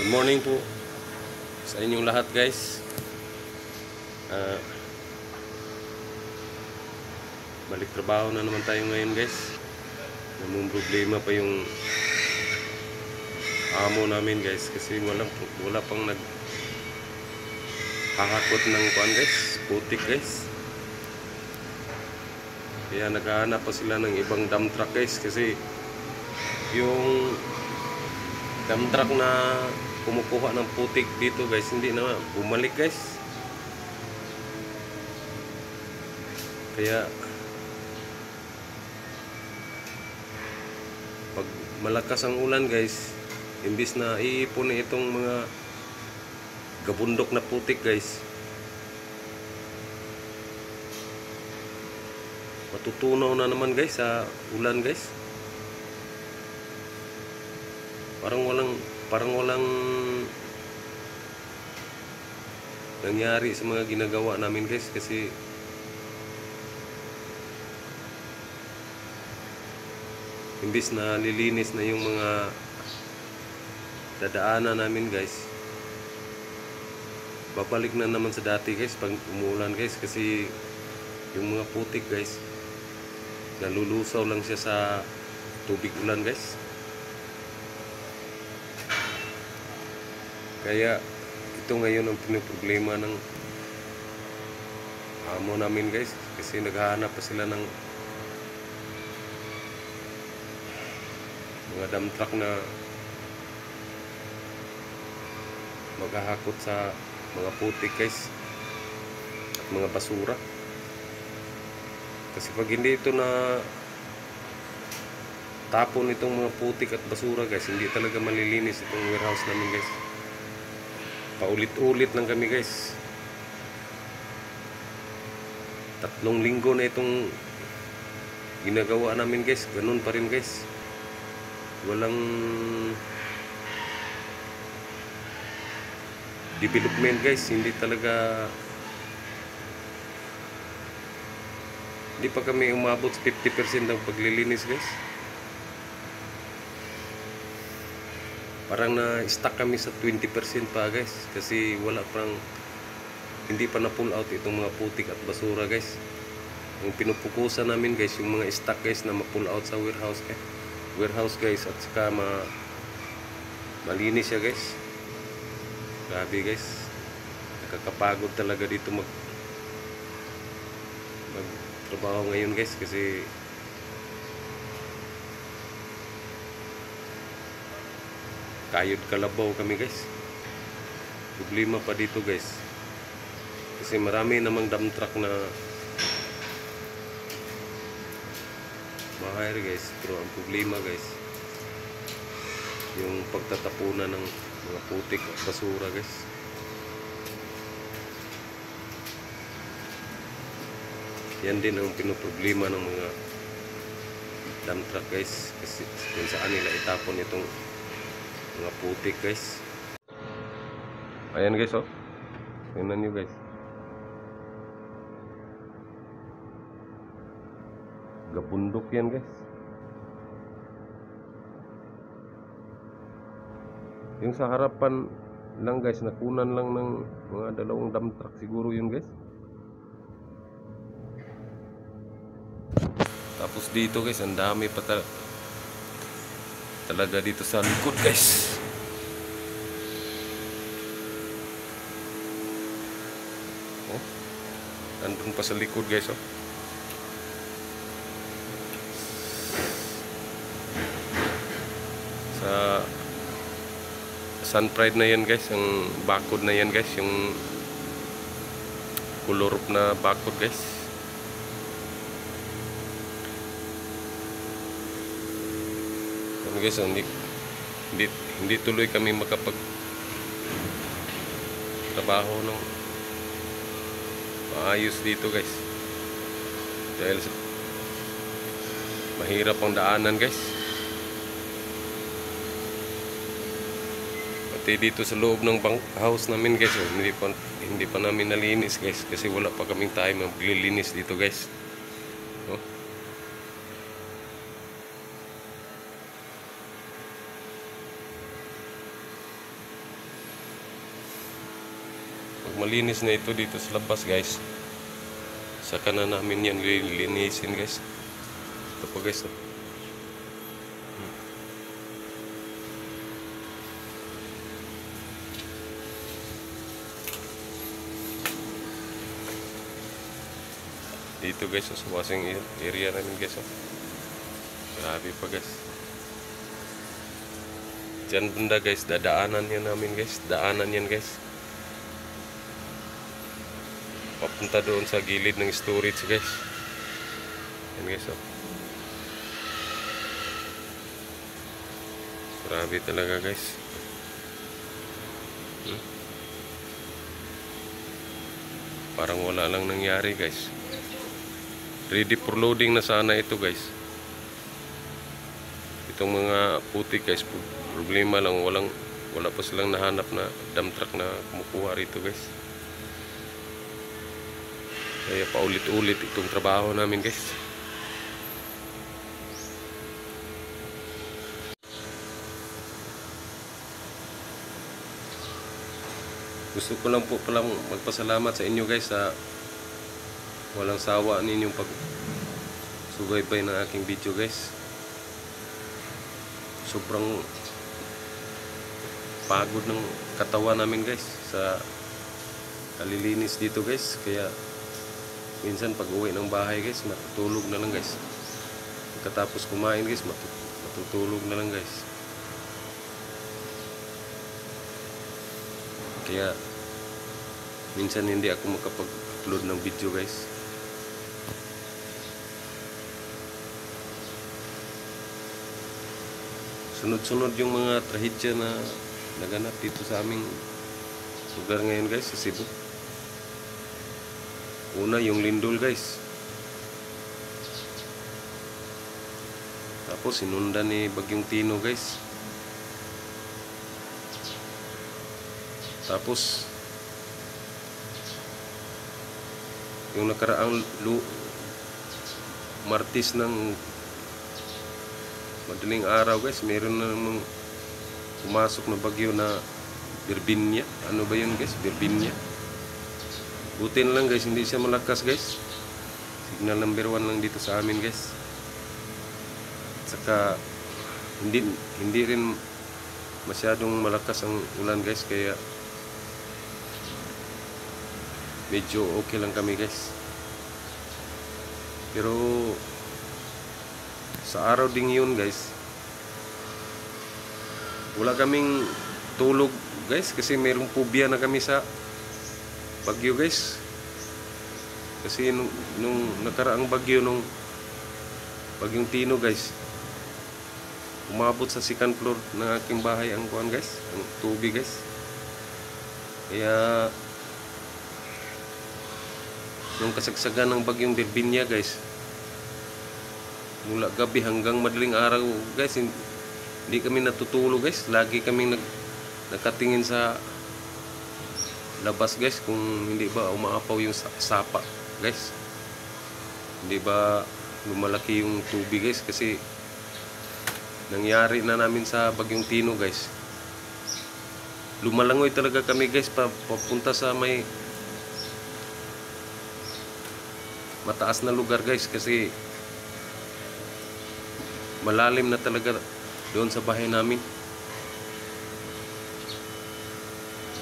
Good morning po sa inyong lahat, guys. Balik trabaho na naman tayo ngayon, guys. Namang problema pa yung amo namin, guys, kasi wala pang naghahakot ng kuan, guys, putik, guys. Kaya naghahanap pa sila ng ibang dump truck, guys, kasi yung dump truck na kumukuha ng putik dito, guys, hindi na bumalik, guys. Kaya pag malakas ang ulan, guys, imbis na iipon na itong mga gabundok na putik, guys, matutunaw na naman, guys, sa ulan, guys. Parang walang nangyari sa mga ginagawa namin, guys, kasi imbis na lilinis na yung mga dadaanan namin, guys, babalik na naman sa dati, guys, pag umulan, guys, kasi yung mga putik, guys, nalulusaw lang siya sa tubig ulan, guys. Kaya ito ngayon ang pinoproblema ng amo namin, guys, kasi naghahanap pa sila ng mga dump truck na maghahakot sa mga putik, guys, at mga basura. Kasi pag hindi ito na tapon itong mga putik at basura, guys, hindi talaga malilinis itong warehouse namin, guys. Paulit-ulit lang kami, guys. 3 linggo na itong ginagawa namin, guys. Ganun pa rin, guys. Walang development, guys. Hindi pa kami umabot sa 50% ng paglilinis, guys. Parang na-stuck kami sa 20% pa, guys, kasi hindi pa na-pull out itong mga putik at basura, guys. Ang pinupukusan namin, guys, yung mga stock, guys, na ma-pull out sa warehouse, guys, at saka malinis siya, guys. Grabe, guys, nakakapagod talaga dito magtrabaho ngayon, guys, kasi kayod kalabaw kami, guys. Problema pa dito, guys, kasi marami namang dump truck na ma-hire, guys, pero ang problema, guys, yung pagtatapunan ng mga putik at basura, guys. Yan din ang pinoproblema ng mga dump truck, guys, kasi kung saan nila itapon itong mga putik, guys. Ayan, guys, oh, tingnan nyo, guys, gabundok yan, guys. Yung sa harapan lang, guys, nakunan lang ng mga 2 dump truck siguro yun, guys. Tapos dito, guys, ang dami pa talaga dito sa likod, guys. Oh, nandun pa sa likod, guys, oh. Sa Sun Pride na yan, guys, yung bakod na yan, guys, yung color na bakod, guys. Ano, guys, hindi tuloy kami makapag trabaho ng maayos dito, guys, dahil mahirap ang daanan, guys. Pati dito sa loob ng house namin, guys, oh, hindi pa namin nalinis, guys, kasi wala pa kaming time maglilinis dito, guys. Oh. pag malinis na ito dito sa labas guys, saka na namin yan linisin guys. Ito po guys. Dito guys, sa washing area namin guys. Grabe pa guys. Diyan banda guys, dadaanan yan namin guys. Daanan yan guys. Papunta doon sa gilid ng storage guys. Yan guys oh. Grabe talaga guys. Parang wala lang nangyari guys. Ready for loading na sana ito guys. Itong mga putik guys, problema lang, wala pa silang nahanap na dump truck na kumukuha rito guys. Kaya paulit-ulit itong trabaho namin guys. Gusto ko lang po palang magpasalamat sa inyo guys sa walang sawa ninyong pagsubaybay ng aking video guys. Sobrang pagod ng katawan namin guys sa kalilinis dito guys. Kaya minsan pag uwi ng bahay guys, matutulog na lang guys. Pagkatapos kumain guys, matutulog na lang guys. Kaya minsan hindi ako makapag-upload ng video guys. Sunod-sunod yung mga trahedya na naganap dito sa aming lugar ngayon guys, sa Cebu. Una yung lindol guys. Tapos sinundan ni Bagyong Tino guys. Tapos yung nakaraang Martes ng madaling araw guys, meron na namang pumasok na bagyo na Birbinya. Ano ba yun guys? Birbinya. Buti na lang guys, hindi siya malakas guys. Signal number 1 lang dito sa amin guys. Saka hindi rin masyadong malakas ang ulan guys, kaya medyo okay lang kami guys. Pero sa araw ding yun guys, wala kaming tulog guys, kasi mayroong phobia na kami sa bagyo guys. Kasi nung nakaraang bagyo, nung Bagyong Tino guys, umabot sa second floor ng aking bahay ang kuwan guys, ang tubig guys. Kaya yung kasagsagan ng Bagyong Birbinya guys, mula gabi hanggang madaling araw guys, hindi kami natutulog guys. Lagi kaming nakatingin sa labas guys, kung hindi ba umaapaw yung sapa guys, hindi ba lumalaki yung tubig guys. Kasi nangyari na namin sa Bagyong Tino guys, lumalangoy talaga kami guys papunta sa may mataas na lugar guys, kasi malalim na talaga doon sa bahay namin.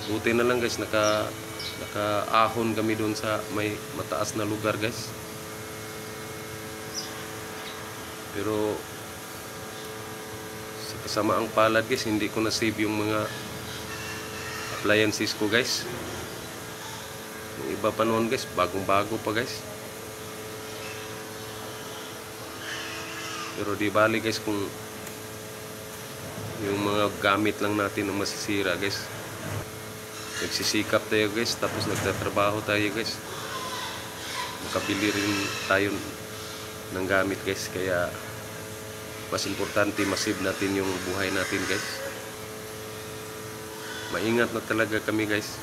Buti na lang guys, naka-ahon kami doon sa may mataas na lugar guys. Pero sa kasamaang palad guys, hindi ko na-save yung mga appliances ko guys. Yung iba pa noon guys, bagong-bago pa guys. Pero di bali guys kung yung mga gamit lang natin ang masisira guys. Nagsisikap tayo guys, tapos nagtatrabaho tayo guys, makabili rin tayo ng gamit guys. Kaya mas importante masave natin yung buhay natin guys. Maingat na talaga kami guys.